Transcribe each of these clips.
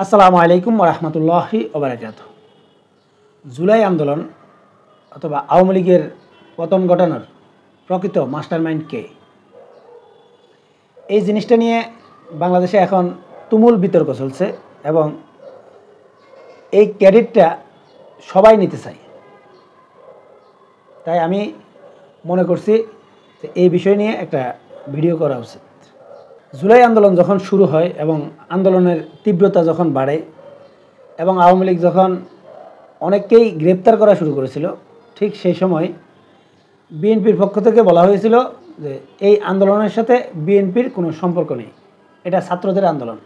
আসসালামু আলাইকুম রহমতুল্লাহি ওবারাকাতুহু। জুলাই আন্দোলন অথবা আওয়ামী লীগের পতন ঘটানোর প্রকৃত মাস্টারমাইন্ড কে? এই জিনিসটা নিয়ে বাংলাদেশে এখন তুমুল বিতর্ক চলছে এবং এই ক্রেডিটটা সবাই নিতে চায়। তাই আমি মনে করছি যে এই বিষয় নিয়ে একটা ভিডিও করা উচিত। জুলাই আন্দোলন যখন শুরু হয় এবং আন্দোলনের তীব্রতা যখন বাড়ে এবং আওয়ামী লীগ যখন অনেককেই গ্রেপ্তার করা শুরু করেছিল, ঠিক সেই সময় বিএনপির পক্ষ থেকে বলা হয়েছিল যে এই আন্দোলনের সাথে বিএনপির কোনো সম্পর্ক নেই, এটা ছাত্রদের আন্দোলন।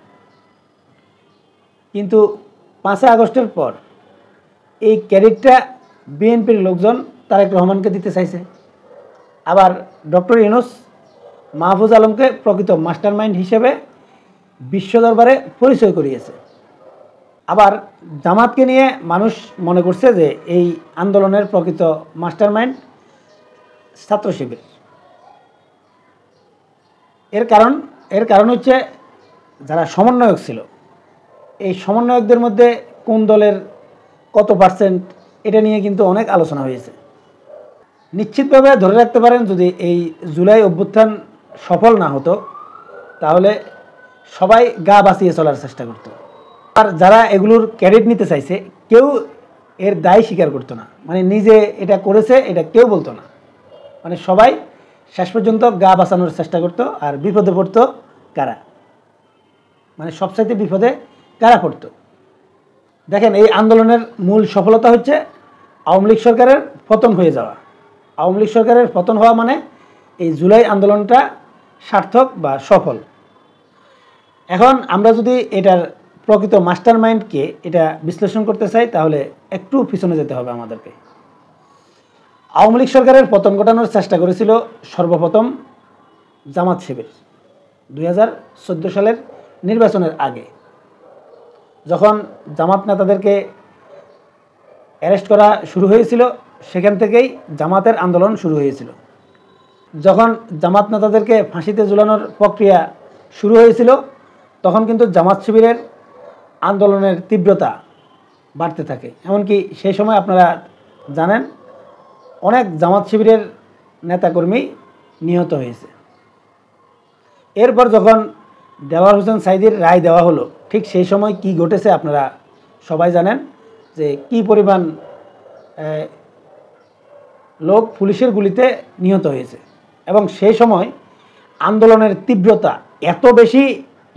কিন্তু 5 আগস্টের পর এই ক্রেডিটটা বিএনপির লোকজন তারেক রহমানকে দিতে চাইছে। আবার ডক্টর ইউনূস মাহফুজ আলমকে প্রকৃত মাস্টারমাইন্ড হিসেবে বিশ্ব দরবারে পরিচয় করিয়েছে। আবার জামাতকে নিয়ে মানুষ মনে করছে যে এই আন্দোলনের প্রকৃত মাস্টারমাইন্ড ছাত্র শিবির। এর কারণ হচ্ছে যারা সমন্বয়ক ছিল, এই সমন্বয়কদের মধ্যে কোন দলের কত পার্সেন্ট, এটা নিয়ে কিন্তু অনেক আলোচনা হয়েছে। নিশ্চিতভাবে ধরে রাখতে পারেন, যদি এই জুলাই অভ্যুত্থান সফল না হতো তাহলে সবাই গা বাঁচিয়ে চলার চেষ্টা করত। আর যারা এগুলোর ক্রেডিট নিতে চাইছে কেউ এর দায় স্বীকার করতো না, মানে নিজে এটা করেছে এটা কেউ বলতো না। মানে সবাই শেষ পর্যন্ত গা বাঁচানোর চেষ্টা করতো। আর বিপদে পড়তো কারা? মানে সবচাইতে বিপদে কারা পড়তো? দেখেন, এই আন্দোলনের মূল সফলতা হচ্ছে আওয়ামী লীগ সরকারের পতন হয়ে যাওয়া। আওয়ামী লীগ সরকারের পতন হওয়া মানে এই জুলাই আন্দোলনটা সার্থক বা সফল। এখন আমরা যদি এটার প্রকৃত মাস্টারমাইন্ডকে এটা বিশ্লেষণ করতে চাই তাহলে একটু পিছনে যেতে হবে আমাদেরকে। আওয়ামী লীগ সরকারের পতন ঘটানোর চেষ্টা করেছিল সর্বপ্রথম জামাত শিবির 2014 সালের নির্বাচনের আগে, যখন জামাত নেতাদেরকে অ্যারেস্ট করা শুরু হয়েছিল সেখান থেকেই জামাতের আন্দোলন শুরু হয়েছিল। যখন জামাত নেতাদেরকে ফাঁসিতে ঝুলানোর প্রক্রিয়া শুরু হয়েছিল তখন কিন্তু জামাত শিবিরের আন্দোলনের তীব্রতা বাড়তে থাকে। এমনকি সেই সময় আপনারা জানেন অনেক জামাত শিবিরের নেতাকর্মী নিহত হয়েছে। এরপর যখন দেলোয়ার হোসেন সাঈদীর রায় দেওয়া হলো, ঠিক সেই সময় কি ঘটেছে আপনারা সবাই জানেন, যে কি পরিমাণ লোক পুলিশের গুলিতে নিহত হয়েছে। এবং সেই সময় আন্দোলনের তীব্রতা এত বেশি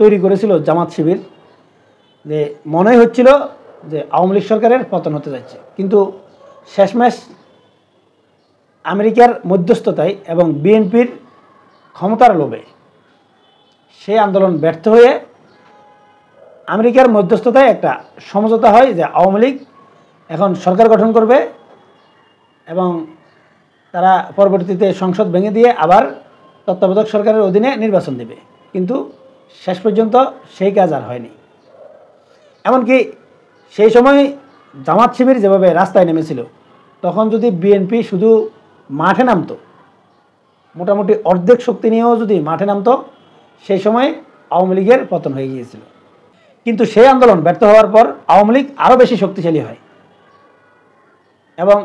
তৈরি করেছিল জামাত শিবির যে মনে হচ্ছিল যে আওয়ামী লীগ সরকারের পতন হতে যাচ্ছে। কিন্তু শেষমেশ আমেরিকার মধ্যস্থতায় এবং বিএনপির ক্ষমতার লোভে সেই আন্দোলন ব্যর্থ হয়ে আমেরিকার মধ্যস্থতায় একটা সমঝোতা হয় যে আওয়ামী লীগ এখন সরকার গঠন করবে এবং তারা পরবর্তীতে সংসদ ভেঙে দিয়ে আবার তত্ত্বাবধায়ক সরকারের অধীনে নির্বাচন দেবে। কিন্তু শেষ পর্যন্ত সেই কাজ আর হয়নি। এমনকি সেই সময় জামাত শিবির যেভাবে রাস্তায় নেমেছিল, তখন যদি বিএনপি শুধু মাঠে নামতো, মোটামুটি অর্ধেক শক্তি নিয়েও যদি মাঠে নামতো, সেই সময় আওয়ামী লীগের পতন হয়ে গিয়েছিল। কিন্তু সেই আন্দোলন ব্যর্থ হওয়ার পর আওয়ামী লীগ আরও বেশি শক্তিশালী হয় এবং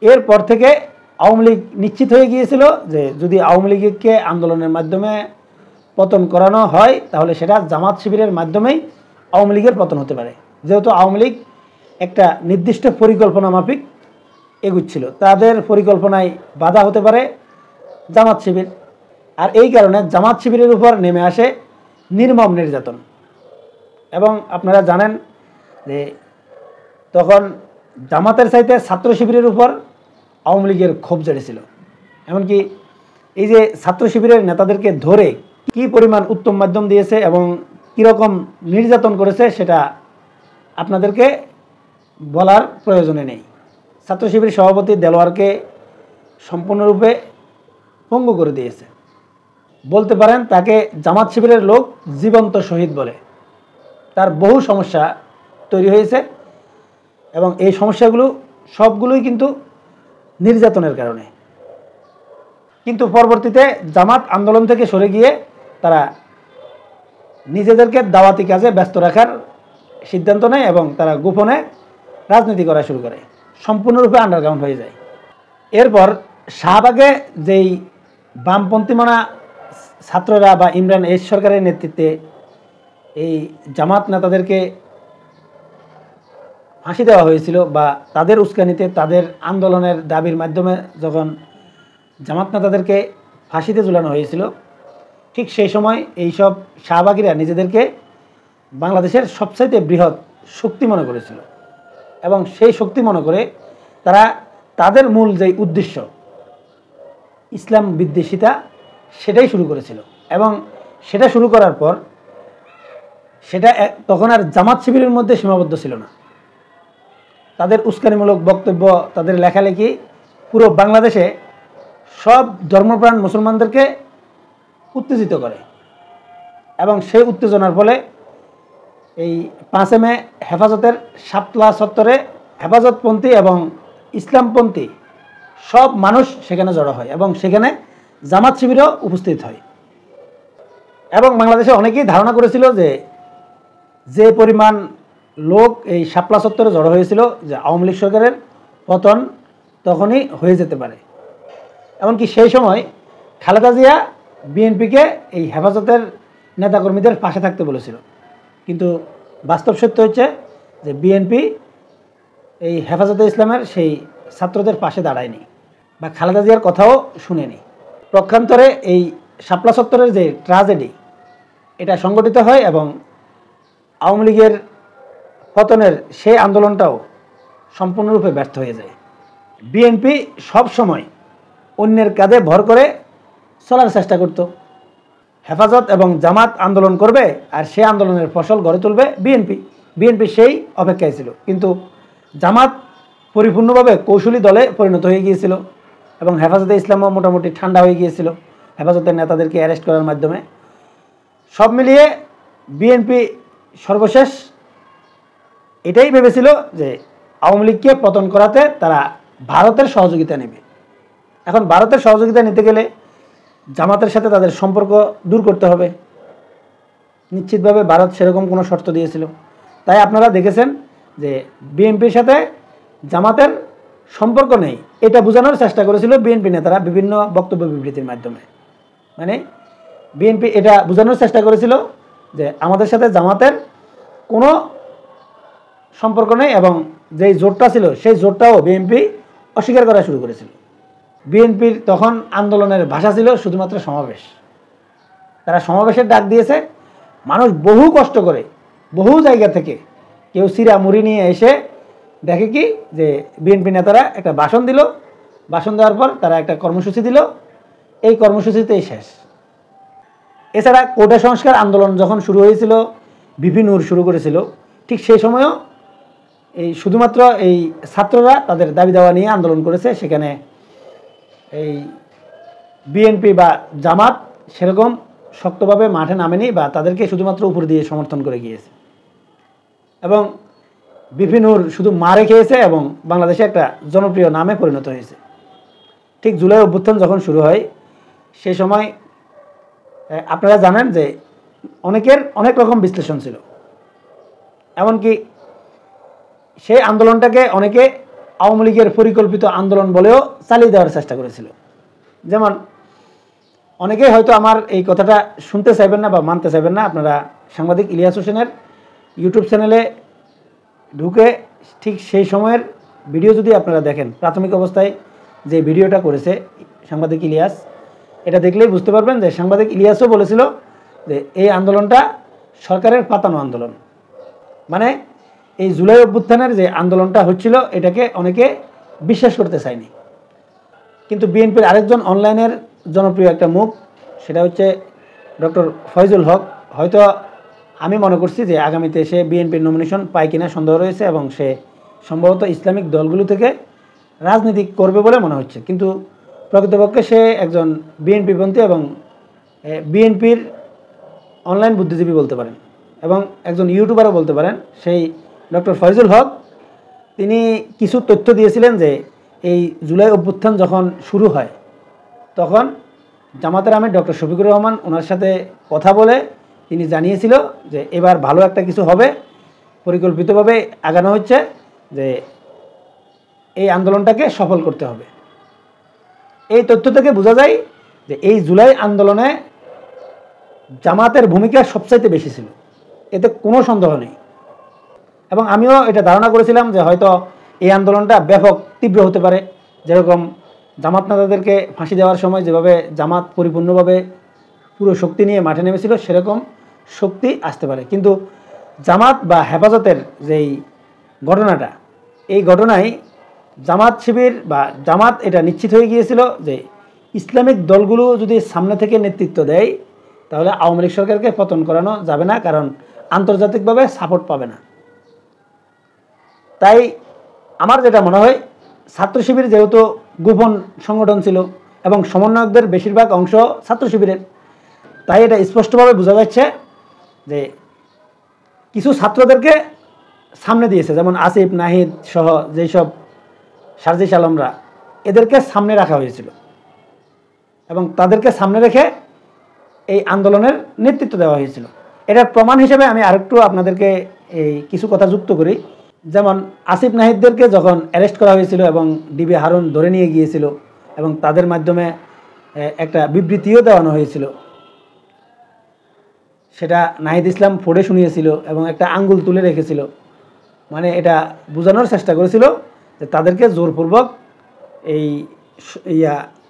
এরপর থেকে আওয়ামী লীগ নিশ্চিত হয়ে গিয়েছিল যে যদি আওয়ামী লীগকে আন্দোলনের মাধ্যমে পতন করানো হয় তাহলে সেটা জামাত শিবিরের মাধ্যমেই আওয়ামী লীগের পতন হতে পারে। যেহেতু আওয়ামী লীগ একটা নির্দিষ্ট পরিকল্পনা মাফিক এগুচ্ছিল, তাদের পরিকল্পনায় বাধা হতে পারে জামাত শিবির। আর এই কারণে জামাত শিবিরের উপর নেমে আসে নির্মম নির্যাতন। এবং আপনারা জানেন যে তখন জামাতের চাইতে ছাত্র শিবিরের উপর আওয়ামী লীগের ক্ষোভ জেড়েছিল। এমনকি এই যে ছাত্র শিবিরের নেতাদেরকে ধরে কি পরিমাণ উত্তম মাধ্যম দিয়েছে এবং কীরকম নির্যাতন করেছে সেটা আপনাদেরকে বলার প্রয়োজনে নেই। ছাত্র শিবির সভাপতি দেলোয়ারকে সম্পূর্ণরূপে পঙ্গু করে দিয়েছে। বলতে পারেন তাকে জামাত শিবিরের লোক জীবন্ত শহীদ বলে। তার বহু সমস্যা তৈরি হয়েছে এবং এই সমস্যাগুলো সবগুলোই কিন্তু নির্যাতনের কারণে। কিন্তু পরবর্তীতে জামাত আন্দোলন থেকে সরে গিয়ে তারা নিজেদেরকে দাওয়াতি কাজে ব্যস্ত রাখার সিদ্ধান্ত নেয় এবং তারা গোপনে রাজনীতি করা শুরু করে, সম্পূর্ণরূপে আন্ডারগ্রাউন্ড হয়ে যায়। এরপর শাহবাগে যেই বামপন্থী মানা ছাত্ররা বা ইমরান এইচ সরকারের নেতৃত্বে এই জামাত নেতাদেরকে ফাঁসি দেওয়া হয়েছিল বা তাদের উস্কানিতে তাদের আন্দোলনের দাবির মাধ্যমে যখন জামাত নেতাদেরকে ফাঁসিতে ঝুলানো হয়েছিল, ঠিক সেই সময় এইসব শাহবাগীরা নিজেদেরকে বাংলাদেশের সবচাইতে বৃহৎ শক্তি মনে করেছিল এবং সেই শক্তি মনে করে তারা তাদের মূল যেই উদ্দেশ্য ইসলাম বিদ্বেষিতা সেটাই শুরু করেছিল। এবং সেটা শুরু করার পর সেটা তখন আর জামাত শিবিরের মধ্যে সীমাবদ্ধ ছিল না। তাদের উস্কানিমূলক বক্তব্য, তাদের লেখালেখি পুরো বাংলাদেশে সব ধর্মপ্রাণ মুসলমানদেরকে উত্তেজিত করে এবং সেই উত্তেজনার ফলে এই 5 মে হেফাজতের শাপলা চত্বরে হেফাজতপন্থী এবং ইসলামপন্থী সব মানুষ সেখানে জড়ো হয় এবং সেখানে জামাত শিবিরও উপস্থিত হয়। এবং বাংলাদেশে অনেকেই ধারণা করেছিল যে পরিমাণ লোক এই শাপলা চত্বরে জড়ো হয়েছিল যে আওয়ামী লীগ সরকারের পতন তখনই হয়ে যেতে পারে। এমনকি সেই সময় খালেদা জিয়া বিএনপিকে এই হেফাজতের নেতাকর্মীদের পাশে থাকতে বলেছিল, কিন্তু বাস্তব সত্য হচ্ছে যে বিএনপি এই হেফাজতে ইসলামের সেই ছাত্রদের পাশে দাঁড়ায়নি বা খালেদা জিয়ার কথাও শুনেনি। পক্ষান্তরে এই শাপলা চত্বরের যে ট্র্যাজেডি এটা সংগঠিত হয় এবং আওয়ামী লীগের পতনের সেই আন্দোলনটাও সম্পূর্ণরূপে ব্যর্থ হয়ে যায়। বিএনপি সব সময় অন্যের কাঁধে ভর করে চলার চেষ্টা করত। হেফাজত এবং জামাত আন্দোলন করবে আর সেই আন্দোলনের ফসল গড়ে তুলবে বিএনপি সেই অপেক্ষায় ছিল, কিন্তু জামাত পরিপূর্ণভাবে কৌশলী দলে পরিণত হয়ে গিয়েছিল এবং হেফাজতে ইসলামও মোটামুটি ঠান্ডা হয়ে গিয়েছিল হেফাজতের নেতাদেরকে অ্যারেস্ট করার মাধ্যমে। সব মিলিয়ে বিএনপি সর্বশেষ এটাই ভেবেছিল যে আওয়ামী লীগকে পতন করাতে তারা ভারতের সহযোগিতা নেবে। এখন ভারতের সহযোগিতা নিতে গেলে জামাতের সাথে তাদের সম্পর্ক দূর করতে হবে। নিশ্চিতভাবে ভারত সেরকম কোনো শর্ত দিয়েছিল। তাই আপনারা দেখেছেন যে বিএনপির সাথে জামাতের সম্পর্ক নেই, এটা বোঝানোর চেষ্টা করেছিল বিএনপি নেতারা বিভিন্ন বক্তব্য বিবৃতির মাধ্যমে। মানে বিএনপি এটা বোঝানোর চেষ্টা করেছিল যে আমাদের সাথে জামাতের কোনো সম্পর্ক নেই এবং যেই জোটটা ছিল সেই জোটটাও বিএনপি অস্বীকার করা শুরু করেছিল। বিএনপির তখন আন্দোলনের ভাষা ছিল শুধুমাত্র সমাবেশ। তারা সমাবেশের ডাক দিয়েছে, মানুষ বহু কষ্ট করে বহু জায়গা থেকে কেউ সিরা মুড়ি নিয়ে এসে দেখে কি যে বিএনপি নেতারা একটা ভাষণ দিল, ভাষণ দেওয়ার পর তারা একটা কর্মসূচি দিল, এই কর্মসূচিতেই শেষ। এছাড়া কোটা সংস্কার আন্দোলন যখন শুরু হয়েছিল, ভিপি নূর শুরু করেছিল, ঠিক সেই সময়ও এই শুধুমাত্র এই ছাত্ররা তাদের দাবি দাওয়া নিয়ে আন্দোলন করেছে। সেখানে এই বিএনপি বা জামাত সেরকম শক্তভাবে মাঠে নামেনি বা তাদেরকে শুধুমাত্র উপর দিয়ে সমর্থন করে গিয়েছে এবং ভিপি নূর শুধু মারে খেয়েছে এবং বাংলাদেশে একটা জনপ্রিয় নামে পরিণত হয়েছে। ঠিক জুলাই অভ্যুত্থান যখন শুরু হয় সেই সময় আপনারা জানেন যে অনেকের অনেক রকম বিশ্লেষণ ছিল, এমনকি সেই আন্দোলনটাকে অনেকে আওয়ামী লীগের পরিকল্পিত আন্দোলন বলেও চালিয়ে দেওয়ার চেষ্টা করেছিল। যেমন অনেকেই হয়তো আমার এই কথাটা শুনতে চাইবেন না বা মানতে চাইবেন না, আপনারা সাংবাদিক ইলিয়াস হোসেনের ইউটিউব চ্যানেলে ঢুকে ঠিক সেই সময়ের ভিডিও যদি আপনারা দেখেন, প্রাথমিক অবস্থায় যে ভিডিওটা করেছে সাংবাদিক ইলিয়াস, এটা দেখলেই বুঝতে পারবেন যে সাংবাদিক ইলিয়াসও বলেছিল যে এই আন্দোলনটা সরকারের পাতানো আন্দোলন। মানে এই জুলাই অভ্যুত্থানের যে আন্দোলনটা হচ্ছিল এটাকে অনেকে বিশ্বাস করতে চায়নি। কিন্তু বিএনপির আরেকজন অনলাইনের জনপ্রিয় একটা মুখ, সেটা হচ্ছে ডক্টর ফয়জুল হক, হয়তো আমি মনে করছি যে আগামীতে সে বিএনপির নমিনেশন পায় কিনা সন্দেহ রয়েছে এবং সে সম্ভবত ইসলামিক দলগুলো থেকে রাজনীতি করবে বলে মনে হচ্ছে, কিন্তু প্রকৃতপক্ষে সে একজন বিএনপিপন্থী এবং বিএনপির অনলাইন বুদ্ধিজীবী বলতে পারেন এবং একজন ইউটিউবারও বলতে পারেন। সেই ডক্টর ফয়জুল হক তিনি কিছু তথ্য দিয়েছিলেন যে এই জুলাই অভ্যুত্থান যখন শুরু হয় তখন জামাতের আমির ডক্টর শফিকুর রহমান ওনার সাথে কথা বলে তিনি জানিয়েছিল যে এবার ভালো একটা কিছু হবে, পরিকল্পিতভাবে আগানো হচ্ছে যে এই আন্দোলনটাকে সফল করতে হবে। এই তথ্য থেকে বোঝা যায় যে এই জুলাই আন্দোলনে জামাতের ভূমিকা সবচাইতে বেশি ছিল, এতে কোনো সন্দেহ নেই। এবং আমিও এটা ধারণা করেছিলাম যে হয়তো এই আন্দোলনটা ব্যাপক তীব্র হতে পারে, যেরকম জামাত নেতাদেরকে ফাঁসি দেওয়ার সময় যেভাবে জামাত পরিপূর্ণভাবে পুরো শক্তি নিয়ে মাঠে নেমেছিল সেরকম শক্তি আসতে পারে। কিন্তু জামাত বা হেফাজতের যেই ঘটনাটা, এই ঘটনায় জামাত শিবির বা জামাত এটা নিশ্চিত হয়ে গিয়েছিল যে ইসলামিক দলগুলো যদি সামনে থেকে নেতৃত্ব দেয় তাহলে আওয়ামী লীগ সরকারকে পতন করানো যাবে না, কারণ আন্তর্জাতিকভাবে সাপোর্ট পাবে না। তাই আমার যেটা মনে হয়, ছাত্র শিবির যেহেতু গোপন সংগঠন ছিল এবং সমন্বয়কদের বেশিরভাগ অংশ ছাত্র শিবিরের, তাই এটা স্পষ্টভাবে বোঝা যাচ্ছে যে কিছু ছাত্রদেরকে সামনে দিয়েছে, যেমন আসিফ, নাহিদ সহ যেসব সার্জিস আলমরা, এদেরকে সামনে রাখা হয়েছিল এবং তাদেরকে সামনে রেখে এই আন্দোলনের নেতৃত্ব দেওয়া হয়েছিল। এটার প্রমাণ হিসেবে আমি আরেকটু আপনাদেরকে এই কিছু কথা যুক্ত করি। যেমন আসিফ নাহিদদেরকে যখন অ্যারেস্ট করা হয়েছিল এবং ডিবি হারুন ধরে নিয়ে গিয়েছিল এবং তাদের মাধ্যমে একটা বিবৃতিও দেওয়ানো হয়েছিল, সেটা নাহিদ ইসলাম পড়ে শুনিয়েছিল এবং একটা আঙ্গুল তুলে রেখেছিল, মানে এটা বোঝানোর চেষ্টা করেছিল যে তাদেরকে জোরপূর্বক এই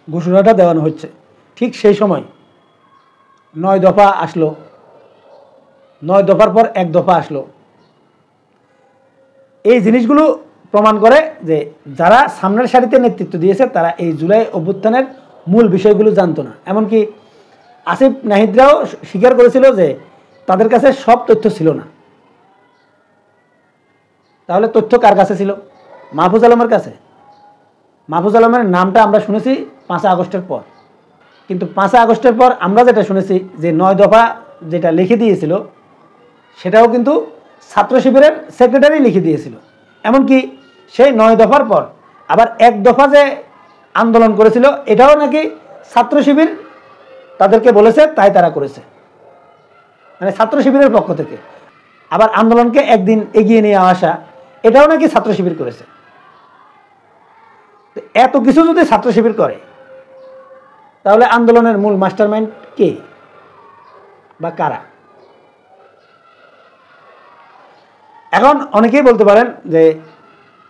ঘোষণাটা দেওয়ানো হচ্ছে। ঠিক সেই সময় 9 দফা আসলো, 9 দফার পর 1 দফা আসলো। এই জিনিসগুলো প্রমাণ করে যে যারা সামনের সারিতে নেতৃত্ব দিয়েছে তারা এই জুলাই অভ্যুত্থানের মূল বিষয়গুলো জানতো না। এমনকি আসিফ নাহিদরাও স্বীকার করেছিল যে তাদের কাছে সব তথ্য ছিল না। তাহলে তথ্য কার কাছে ছিল? মাহফুজ আলমের কাছে। মাহফুজ আলমের নামটা আমরা শুনেছি 5 আগস্টের পর, কিন্তু 5 আগস্টের পর আমরা যেটা শুনেছি যে 9 দফা যেটা লিখে দিয়েছিল সেটাও কিন্তু ছাত্র শিবিরের সেক্রেটারি লিখে দিয়েছিল। এমনকি সেই 9 দফার পর আবার 1 দফা যে আন্দোলন করেছিল এটাও নাকি ছাত্র শিবির তাদেরকে বলেছে, তাই তারা করেছে, মানে ছাত্র শিবিরের পক্ষ থেকে। আবার আন্দোলনকে একদিন এগিয়ে নিয়ে আসা, এটাও নাকি ছাত্র শিবির করেছে। এত কিছু যদি ছাত্র শিবির করে তাহলে আন্দোলনের মূল মাস্টারমাইন্ড কে বা কারা? এখন অনেকেই বলতে পারেন যে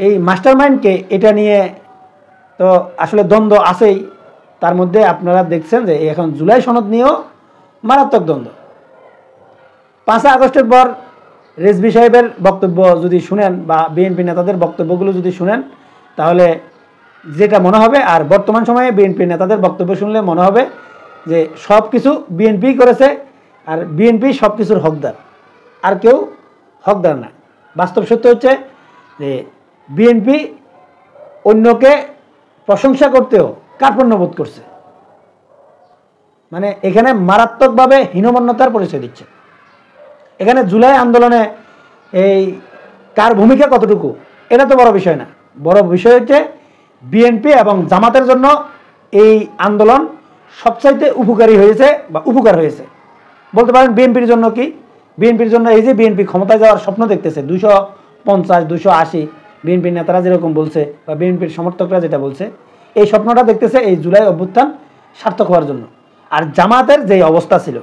এই মাস্টারমাইন্ডকে, এটা নিয়ে তো আসলে দ্বন্দ্ব আছেই। তার মধ্যে আপনারা দেখছেন যে এখন জুলাই সনদ নিয়েও মারাত্মক দ্বন্দ্ব। 5 আগস্টের পর রেজভী সাহেবের বক্তব্য যদি শুনেন বা বিএনপি নেতাদের বক্তব্যগুলো যদি শুনেন তাহলে যেটা মনে হবে, আর বর্তমান সময়ে বিএনপি নেতাদের বক্তব্য শুনলে মনে হবে যে সব কিছু বিএনপি করেছে আর বিএনপি সব কিছুর হকদার, আর কেউ হকদার না। বাস্তব সত্য হচ্ছে যে বিএনপি অন্যকে প্রশংসা করতেও কার্পণ্যবোধ করছে, মানে এখানে মারাত্মকভাবে হীনমন্যতার পরিচয় দিচ্ছে। এখানে জুলাই আন্দোলনে এই কার ভূমিকা কতটুকু এটা তো বড় বিষয় না, বড় বিষয় হচ্ছে বিএনপি এবং জামাতের জন্য এই আন্দোলন সবচাইতে উপকারী হয়েছে বা উপকার হয়েছে বলতে পারেন। বিএনপির জন্য কি? বিএনপির জন্য এই যে বিএনপি ক্ষমতায় যাওয়ার স্বপ্ন দেখতেছে, 250, 280 বিএনপির নেতারা যেরকম বলছে বা বিএনপির সমর্থকরা যেটা বলছে, এই স্বপ্নটা দেখতেছে এই জুলাই অভ্যুত্থান সার্থক হওয়ার জন্য। আর জামাতের যে অবস্থা ছিল,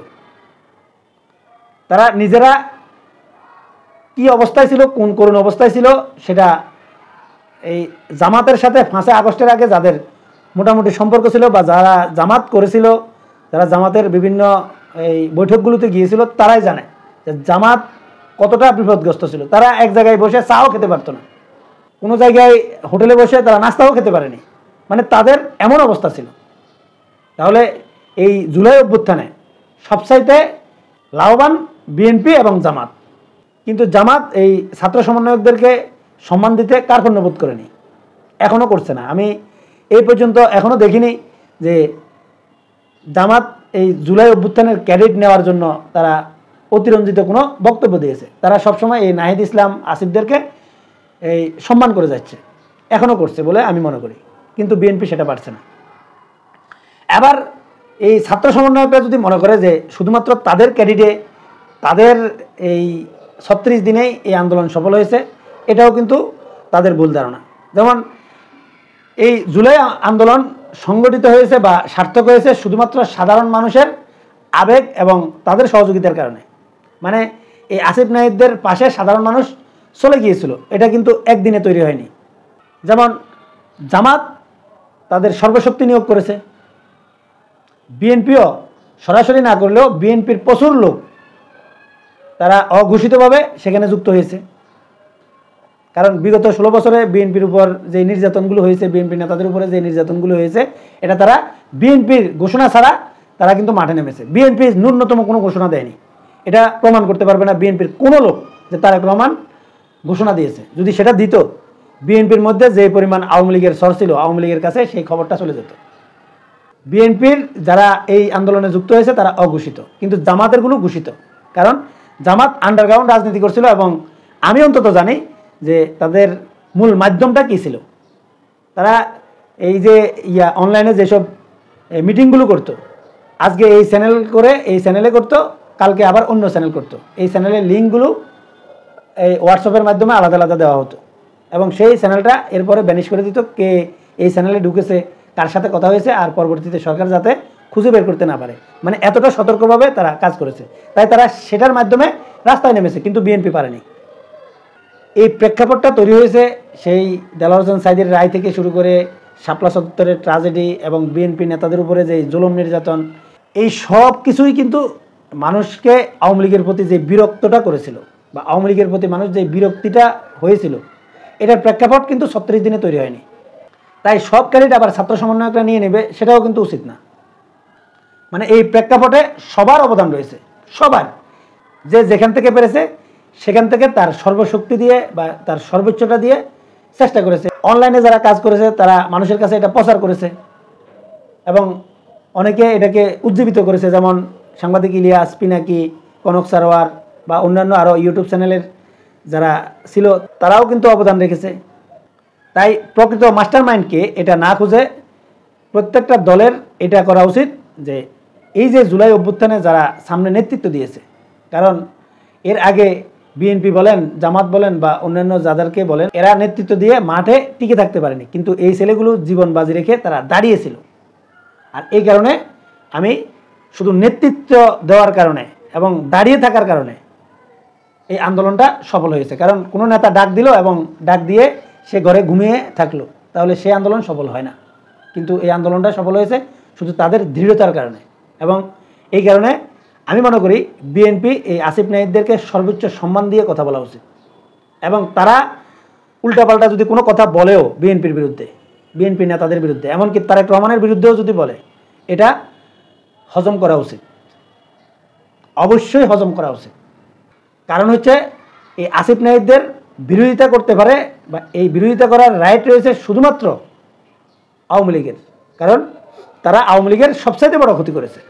তারা নিজেরা কি অবস্থায় ছিল, কোন করুণ অবস্থায় ছিল, সেটা এই জামাতের সাথে 5 আগস্টের আগে যাদের মোটামুটি সম্পর্ক ছিল বা যারা জামাত করেছিল, যারা জামাতের বিভিন্ন এই বৈঠকগুলোতে গিয়েছিল, তারাই জানে যে জামাত কতটা বিপদগ্রস্ত ছিল। তারা এক জায়গায় বসে চাও খেতে পারতো না, কোনো জায়গায় হোটেলে বসে তারা নাস্তাও খেতে পারেনি, মানে তাদের এমন অবস্থা ছিল। তাহলে এই জুলাই অভ্যুত্থানে সবচাইতে লাভবান বিএনপি এবং জামাত, কিন্তু জামাত এই ছাত্র সমন্বয়কদেরকে সম্মান দিতে কার্পণ্যবোধ করেনি, এখনও করছে না। আমি এই পর্যন্ত এখনও দেখিনি যে জামাত এই জুলাই অভ্যুত্থানের ক্রেডিট নেওয়ার জন্য তারা অতিরঞ্জিত কোনো বক্তব্য দিয়েছে। তারা সবসময় এই নাহিদ ইসলাম, আসিফদেরকে এই সম্মান করে যাচ্ছে, এখনও করছে বলে আমি মনে করি, কিন্তু বিএনপি সেটা পারছে না। আবার এই ছাত্র সমন্বয়করা যদি মনে করে যে শুধুমাত্র তাদের ক্রেডিটে, তাদের এই 36 দিনেই এই আন্দোলন সফল হয়েছে, এটাও কিন্তু তাদের ভুল ধারণা। যেমন এই জুলাই আন্দোলন সংগঠিত হয়েছে বা সার্থক হয়েছে শুধুমাত্র সাধারণ মানুষের আবেগ এবং তাদের সহযোগিতার কারণে। মানে এই আসিফ নাহিদদের পাশে সাধারণ মানুষ চলে গিয়েছিল, এটা কিন্তু একদিনে তৈরি হয়নি। যেমন জামাত তাদের সর্বশক্তি নিয়োগ করেছে, বিএনপিও সরাসরি না করলেও বিএনপির প্রচুর লোক তারা অঘোষিতভাবে সেখানে যুক্ত হয়েছে। কারণ বিগত 16 বছরে বিএনপির উপর যে নির্যাতনগুলো হয়েছে, বিএনপি নেতাদের উপরে যে নির্যাতনগুলো হয়েছে, এটা তারা বিএনপির ঘোষণা ছাড়া তারা কিন্তু মাঠে নেমেছে। বিএনপি ন্যূনতম কোনো ঘোষণা দেয়নি, এটা প্রমাণ করতে পারবে না বিএনপির কোনো লোক যে তারেক রহমান ঘোষণা দিয়েছে। যদি সেটা দিত, বিএনপির মধ্যে যে পরিমাণ আওয়ামী লীগের সর ছিল, আওয়ামী লীগের কাছে সেই খবরটা চলে যেত। বিএনপির যারা এই আন্দোলনে যুক্ত হয়েছে তারা অঘোষিত, কিন্তু জামাতেরগুলো ঘোষিত। কারণ জামাত আন্ডারগ্রাউন্ড রাজনীতি করছিল, এবং আমি অন্তত জানি যে তাদের মূল মাধ্যমটা কী ছিল। তারা এই যে অনলাইনে যেসব মিটিংগুলো করতো, আজকে এই চ্যানেল করে এই চ্যানেলে করতো, কালকে আবার অন্য চ্যানেল করতো। এই চ্যানেলের লিঙ্কগুলো এই হোয়াটসঅ্যাপের মাধ্যমে আলাদা আলাদা দেওয়া হতো, এবং সেই চ্যানেলটা এরপরে ব্যানিশ করে দিত কে এই চ্যানেলে ঢুকেছে, কার সাথে কথা হয়েছে, আর পরবর্তীতে সরকার যাতে খুঁজে বের করতে না পারে। মানে এতটা সতর্কভাবে তারা কাজ করেছে, তাই তারা সেটার মাধ্যমে রাস্তায় নেমেছে, কিন্তু বিএনপি পারেনি। এই প্রেক্ষাপটটা তৈরি হয়েছে সেই দেলোয়ার হোসেন সাঈদীর রায় থেকে শুরু করে শাপলা চত্বরের ট্র্যাজেডি এবং বিএনপি নেতাদের উপরে যে জুলুম নির্যাতন, এই সব কিছুই কিন্তু মানুষকে আওয়ামী লীগের প্রতি যে বিরক্তটা করেছিল, বা আওয়ামী লীগের প্রতি মানুষ যে বিরক্তিটা হয়েছিল, এটার প্রেক্ষাপট কিন্তু 36 দিনে তৈরি হয়নি। তাই সব ক্যারেট আবার ছাত্র সমন্বয়করা নিয়ে নেবে, সেটাও কিন্তু উচিত না। মানে এই প্রেক্ষাপটে সবার অবদান রয়েছে, সবার, যে যেখান থেকে পেরেছে সেখান থেকে তার সর্বশক্তি দিয়ে বা তার সর্বোচ্চটা দিয়ে চেষ্টা করেছে। অনলাইনে যারা কাজ করেছে তারা মানুষের কাছে এটা প্রচার করেছে, এবং অনেকে এটাকে উজ্জীবিত করেছে। যেমন সাংবাদিক ইলিয়াস, পিনাকি, কনক সারোয়ার বা অন্যান্য আরও ইউটিউব চ্যানেলের যারা ছিল, তারাও কিন্তু অবদান রেখেছে। তাই প্রকৃত মাস্টার মাইন্ডকে এটা না খুঁজে প্রত্যেকটা দলের এটা করা উচিত যে এই যে জুলাই অভ্যুত্থানে যারা সামনে নেতৃত্ব দিয়েছে, কারণ এর আগে বিএনপি বলেন, জামাত বলেন বা অন্যান্য যাদেরকে বলেন, এরা নেতৃত্ব দিয়ে মাঠে টিকে থাকতে পারেনি, কিন্তু এই ছেলেগুলো জীবন বাজি রেখে তারা দাঁড়িয়েছিল। আর এই কারণে আমি শুধু নেতৃত্ব দেওয়ার কারণে এবং দাঁড়িয়ে থাকার কারণে এই আন্দোলনটা সফল হয়েছে। কারণ কোনো নেতা ডাক দিল এবং ডাক দিয়ে সে ঘরে ঘুমিয়ে থাকলো, তাহলে সেই আন্দোলন সফল হয় না। কিন্তু এই আন্দোলনটা সফল হয়েছে শুধু তাদের দৃঢ়তার কারণে, এবং এই কারণে আমি মনে করি বিএনপি এই আসিফ নাহিদদেরকে সর্বোচ্চ সম্মান দিয়ে কথা বলা উচিত। এবং তারা উল্টাপাল্টা যদি কোনো কথা বলেও বিএনপির বিরুদ্ধে, বিএনপি নেতাদের বিরুদ্ধে, এমনকি তারেক রহমানের বিরুদ্ধেও যদি বলে, এটা হজম করা উচিত, অবশ্যই হজম করা উচিত। কারণ হচ্ছে এই আসিফ নাহিদদের বিরোধিতা করতে পারে বা এই বিরোধিতা করার রাইট রয়েছে শুধুমাত্র আওয়ামী লীগের, কারণ তারা আওয়ামী লীগের সবচাইতে বড় ক্ষতি করেছে।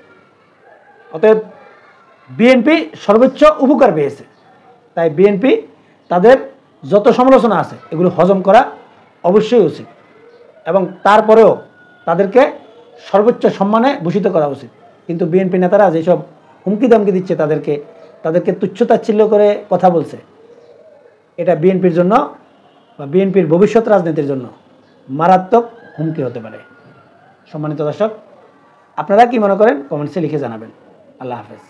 অতএব বিএনপি সর্বোচ্চ উপকার পেয়েছে। তাই বিএনপি তাদের যত সমালোচনা আছে এগুলো হজম করা অবশ্যই উচিত, এবং তারপরেও তাদেরকে সর্বোচ্চ সম্মানে ভূষিত করা উচিত। কিন্তু বিএনপি নেতারা যেসব হুমকি দামকি দিচ্ছে, তাদেরকে তুচ্ছতাচ্ছিল্য করে কথা বলছে, এটা বিএনপির জন্য বা বিএনপির ভবিষ্যৎ রাজনীতির জন্য মারাত্মক হুমকি হতে পারে। সম্মানিত দর্শক, আপনারা কি মনে করেন কমেন্টসে লিখে জানাবেন। আল্লাহ হাফেজ।